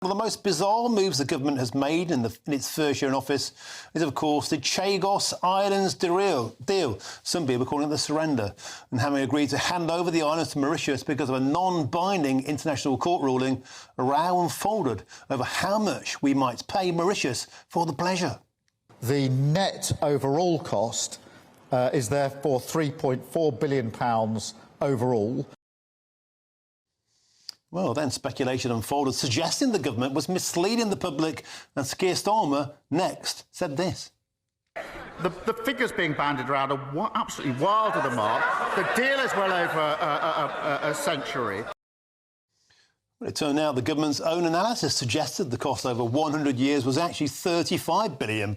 One of the most bizarre moves the government has made in its first year in office is, of course, the Chagos Islands deal. Some people are calling it the surrender. And having agreed to hand over the islands to Mauritius because of a non-binding international court ruling, a row unfolded over how much we might pay Mauritius for the pleasure. The net overall cost is therefore £3.4 billion overall. Well, then speculation unfolded, suggesting the government was misleading the public, and Keir Starmer next said this. The figures being bandied around are absolutely wild of the mark. The deal is well over a century. Well, it turned out the government's own analysis suggested the cost over 100 years was actually £35 billion,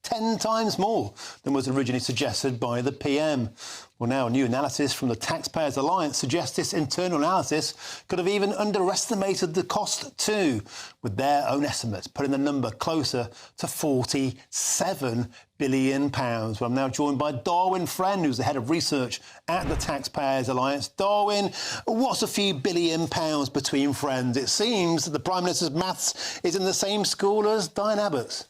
10 times more than was originally suggested by the PM. Well, now a new analysis from the Taxpayers Alliance suggests this internal analysis could have even underestimated the cost too, with their own estimates putting the number closer to £47 billion. Well, I'm now joined by Darwin Friend, who's the head of research at the Taxpayers Alliance. Darwin, what's a few billion pounds between friends? It seems that the Prime Minister's maths is in the same school as Diane Abbott's.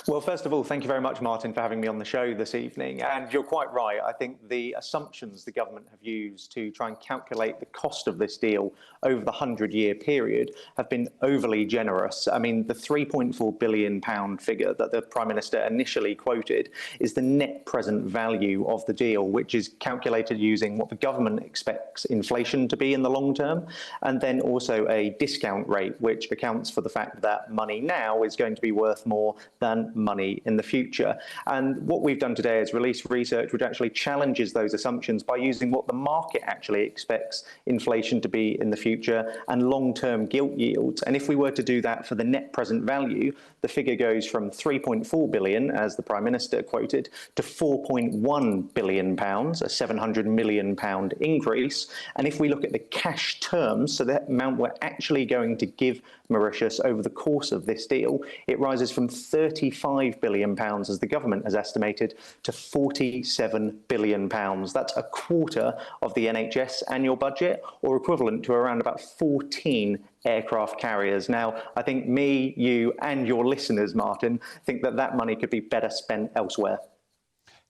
Well, first of all, thank you very much, Martin, for having me on the show this evening. And you're quite right. I think the assumptions the government have used to try and calculate the cost of this deal over the 100-year period have been overly generous. I mean, the £3.4 billion figure that the Prime Minister initially quoted is the net present value of the deal, which is calculated using what the government expects inflation to be in the long term, and then also a discount rate, which accounts for the fact that money now is going to be worth more than money in the future. And what we've done today is release research which actually challenges those assumptions by using what the market actually expects inflation to be in the future and long-term gilt yields. And if we were to do that for the net present value, the figure goes from £3.4 billion, as the Prime Minister quoted, to £4.1 billion, a £700 million increase. And if we look at the cash terms, so that amount we're actually going to give Mauritius over the course of this deal, it rises from £35 billion, as the government has estimated, to £47 billion. That's a quarter of the NHS annual budget, or equivalent to around about 14 aircraft carriers. Now, I think me, you and your listeners, Martin, think that that money could be better spent elsewhere.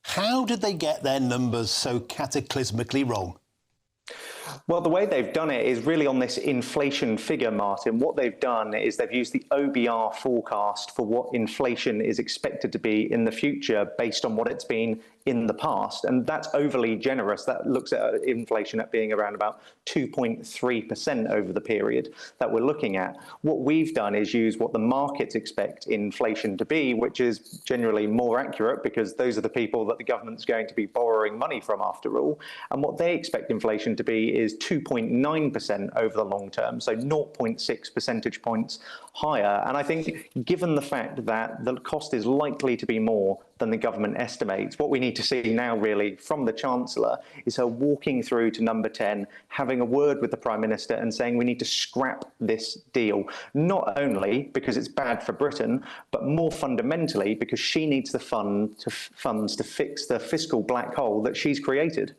How did they get their numbers so cataclysmically wrong? Well, the way they've done it is really on this inflation figure, Martin. What they've done is they've used the OBR forecast for what inflation is expected to be in the future based on what it's been in the past. And that's overly generous. That looks at inflation at being around about 2.3% over the period that we're looking at. What we've done is use what the markets expect inflation to be, which is generally more accurate because those are the people that the government's going to be borrowing money from after all. And what they expect inflation to be is 2.9% over the long term, so 0.6 percentage points higher. And I think given the fact that the cost is likely to be more than the government estimates, what we need to see now really from the Chancellor is her walking through to number 10, having a word with the Prime Minister and saying we need to scrap this deal, not only because it's bad for Britain, but more fundamentally because she needs the funds to fix the fiscal black hole that she's created.